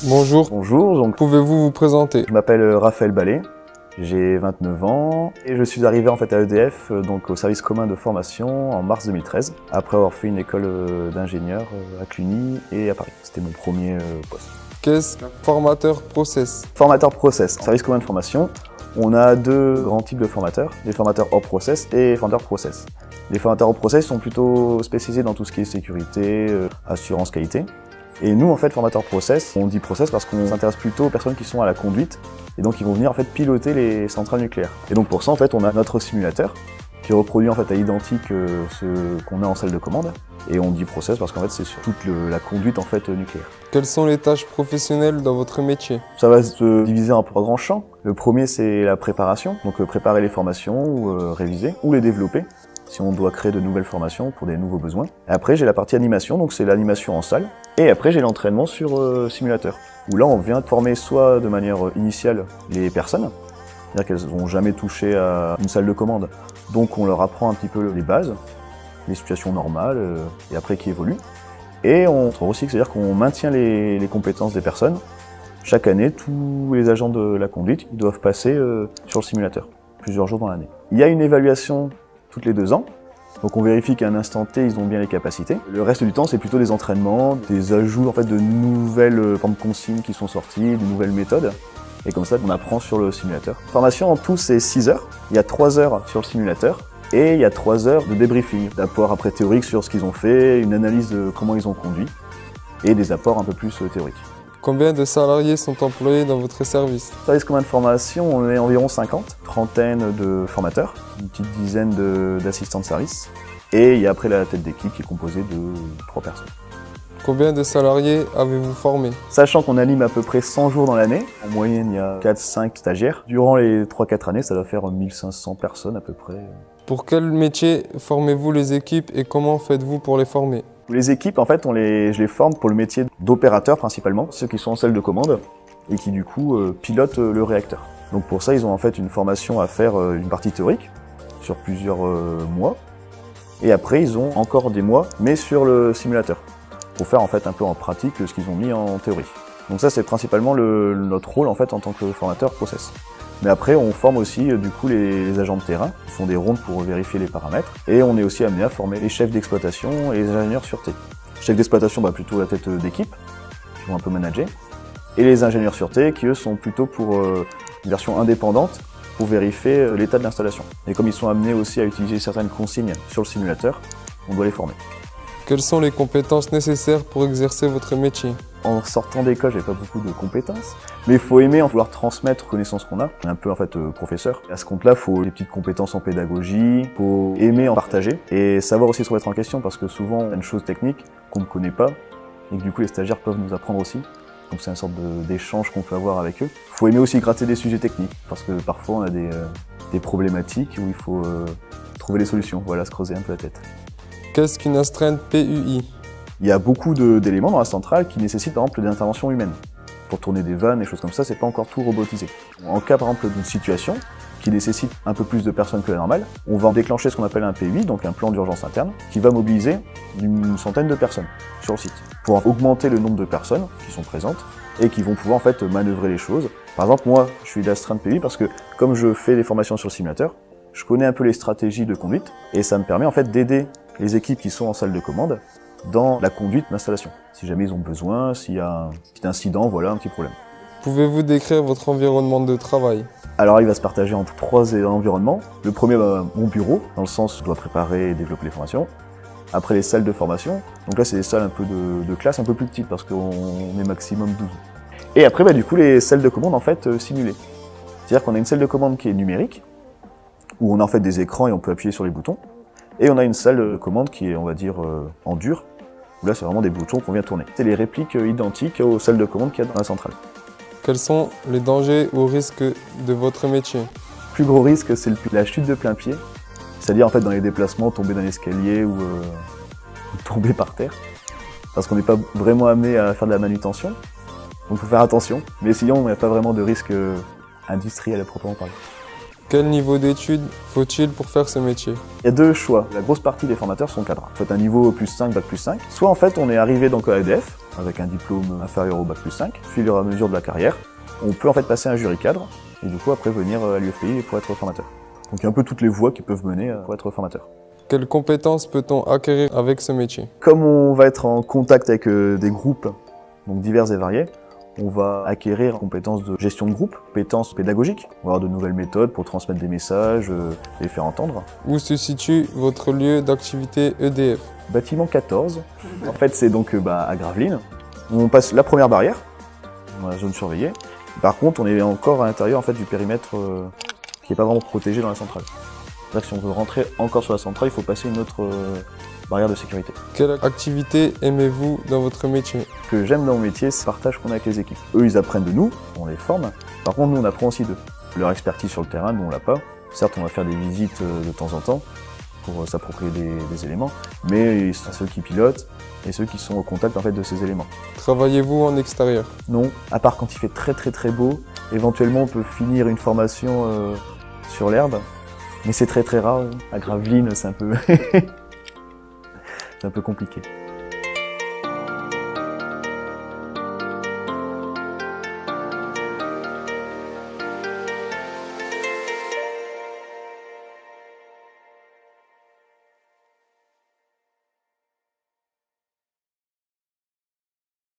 Bonjour, Bonjour, donc pouvez-vous vous présenter? je m'appelle Raphaël Ballet, j'ai 29 ans et je suis arrivé en fait à EDF, donc au service commun de formation en mars 2013, après avoir fait une école d'ingénieur à Cluny et à Paris. C'était mon premier poste. Qu'est-ce qu'un formateur process? Formateur process, service commun de formation, on a deux grands types de formateurs, les formateurs hors process et formateurs process. Les formateurs hors process sont plutôt spécialisés dans tout ce qui est sécurité, assurance qualité. Et nous, en fait, formateurs process, on dit process parce qu'on s'intéresse plutôt aux personnes qui sont à la conduite et donc ils vont venir en fait piloter les centrales nucléaires. Et donc pour ça, en fait, on a notre simulateur qui reproduit en fait à l'identique ce qu'on a en salle de commande. Et on dit process parce qu'en fait, c'est sur toute la conduite en fait nucléaire. Quelles sont les tâches professionnelles dans votre métier? Ça va se diviser en trois grands champs. Le premier, c'est la préparation, donc préparer les formations ou réviser ou les développer si on doit créer de nouvelles formations pour des nouveaux besoins. Après, j'ai la partie animation, donc c'est l'animation en salle. Et après, j'ai l'entraînement sur simulateur, où là, on vient former soit de manière initiale les personnes, c'est-à-dire qu'elles n'ont jamais touché à une salle de commande, donc on leur apprend un petit peu les bases, les situations normales, et après qui évoluent. Et on trouve aussi que c'est-à-dire qu'on maintient les compétences des personnes. Chaque année, tous les agents de la conduite, ils doivent passer sur le simulateur, plusieurs jours dans l'année. Il y a une évaluation toutes les 2 ans. Donc on vérifie qu'à un instant T, ils ont bien les capacités. Le reste du temps, c'est plutôt des entraînements, des ajouts en fait, de nouvelles consignes qui sont sorties, de nouvelles méthodes. Et comme ça, on apprend sur le simulateur. Formation en tout, c'est 6 heures. Il y a 3 heures sur le simulateur et il y a 3 heures de débriefing, d'apport après théorique sur ce qu'ils ont fait, une analyse de comment ils ont conduit et des apports un peu plus théoriques. Combien de salariés sont employés dans votre service? Service commun de formation, on est environ 50, trentaine de formateurs, une petite dizaine d'assistants de service. Et il y a après la tête d'équipe qui est composée de 3 personnes. Combien de salariés avez-vous formé? Sachant qu'on anime à peu près 100 jours dans l'année, en moyenne il y a 4-5 stagiaires. Durant les 3-4 années, ça doit faire 1500 personnes à peu près. Pour quel métier formez-vous les équipes et comment faites-vous pour les former? Les équipes, en fait, je les forme pour le métier d'opérateur principalement, ceux qui sont en salle de commande et qui du coup pilotent le réacteur. Donc pour ça, ils ont en fait une formation à faire, une partie théorique sur plusieurs mois. Et après, ils ont encore des mois, mais sur le simulateur, pour faire en fait un peu en pratique ce qu'ils ont mis en théorie. Donc ça, c'est principalement notre rôle en fait en tant que formateur process. Mais après, on forme aussi du coup les agents de terrain, qui font des rondes pour vérifier les paramètres. Et on est aussi amené à former les chefs d'exploitation et les ingénieurs sûreté. Chefs d'exploitation, plutôt la tête d'équipe, qui vont un peu manager. Et les ingénieurs sûreté, qui eux sont plutôt pour une version indépendante, pour vérifier l'état de l'installation. Et comme ils sont amenés aussi à utiliser certaines consignes sur le simulateur, on doit les former. Quelles sont les compétences nécessaires pour exercer votre métier? En sortant d'école, j'avais pas beaucoup de compétences, mais il faut aimer en vouloir transmettre les connaissances qu'on a. On est un peu en fait professeur. À ce compte-là, il faut des petites compétences en pédagogie, faut aimer en partager et savoir aussi se remettre en question parce que souvent, il y a une chose technique qu'on ne connaît pas et que du coup les stagiaires peuvent nous apprendre aussi. Donc c'est une sorte d'échange qu'on peut avoir avec eux. Il faut aimer aussi gratter des sujets techniques parce que parfois on a des problématiques où il faut trouver des solutions, voilà, se creuser un peu la tête. Qu'est-ce qu'une astreinte PUI? Il y a beaucoup d'éléments dans la centrale qui nécessitent par exemple des interventions humaines. Pour tourner des vannes et choses comme ça, c'est pas encore tout robotisé. En cas par exemple d'une situation qui nécessite un peu plus de personnes que la normale, on va déclencher ce qu'on appelle un PUI, donc un plan d'urgence interne, qui va mobiliser une centaine de personnes sur le site pour augmenter le nombre de personnes qui sont présentes et qui vont pouvoir en fait manœuvrer les choses. Par exemple, moi, je suis d'astreinte PUI parce que comme je fais des formations sur le simulateur, je connais un peu les stratégies de conduite et ça me permet en fait d'aider les équipes qui sont en salle de commande dans la conduite d'installation. Si jamais ils ont besoin, s'il y a un petit incident, voilà, un petit problème. Pouvez-vous décrire votre environnement de travail? Alors il va se partager entre 3 environnements. Le premier, mon bureau, dans le sens où je dois préparer et développer les formations. Après les salles de formation, donc là c'est des salles un peu de classe, un peu plus petites parce qu'on est maximum 12. Et après du coup les salles de commande en fait simulées. C'est-à-dire qu'on a une salle de commande qui est numérique, où on a en fait des écrans et on peut appuyer sur les boutons. Et on a une salle de commande qui est, on va dire, en dur, où là c'est vraiment des boutons qu'on vient tourner. C'est les répliques identiques aux salles de commande qu'il y a dans la centrale. Quels sont les dangers ou risques de votre métier? Le plus gros risque, c'est la chute de plein pied. C'est-à-dire en fait dans les déplacements, tomber d'un escalier ou tomber par terre. Parce qu'on n'est pas vraiment amené à faire de la manutention. Donc il faut faire attention. Mais sinon, on n'a pas vraiment de risque industriel à proprement parler. Quel niveau d'études faut-il pour faire ce métier? Il y a 2 choix. La grosse partie des formateurs sont cadres. En fait, un niveau plus 5, bac plus 5. Soit en fait, on est arrivé donc à EDF, avec un diplôme inférieur au bac+5. Au fur et à mesure de la carrière, on peut en fait passer un jury cadre et du coup après venir à l'UFPI pour être formateur. Donc il y a un peu toutes les voies qui peuvent mener pour être formateur. Quelles compétences peut-on acquérir avec ce métier? Comme on va être en contact avec des groupes donc divers et variés, on va acquérir compétences de gestion de groupe, compétences pédagogiques, on va avoir de nouvelles méthodes pour transmettre des messages et faire entendre. Où se situe votre lieu d'activité EDF? Bâtiment 14, en fait c'est donc à Gravelines. On passe la première barrière, dans la zone surveillée. Par contre on est encore à l'intérieur en fait, du périmètre qui n'est pas vraiment protégé dans la centrale. C'est-à-dire que si on veut rentrer encore sur la centrale, il faut passer une autre barrière de sécurité. Quelle activité aimez-vous dans votre métier? Ce que j'aime dans mon métier, c'est le partage qu'on a avec les équipes. Eux, ils apprennent de nous, on les forme. Par contre, nous, on apprend aussi d'eux. Leur expertise sur le terrain, nous, on l'a pas. Certes, on va faire des visites de temps en temps pour s'approprier des éléments, mais c'est ceux qui pilotent et ceux qui sont au contact en fait de ces éléments. Travaillez-vous en extérieur? Non, à part quand il fait très beau, éventuellement on peut finir une formation sur l'herbe, mais c'est très rare. À Gravelines, c'est un peu c'est un peu compliqué.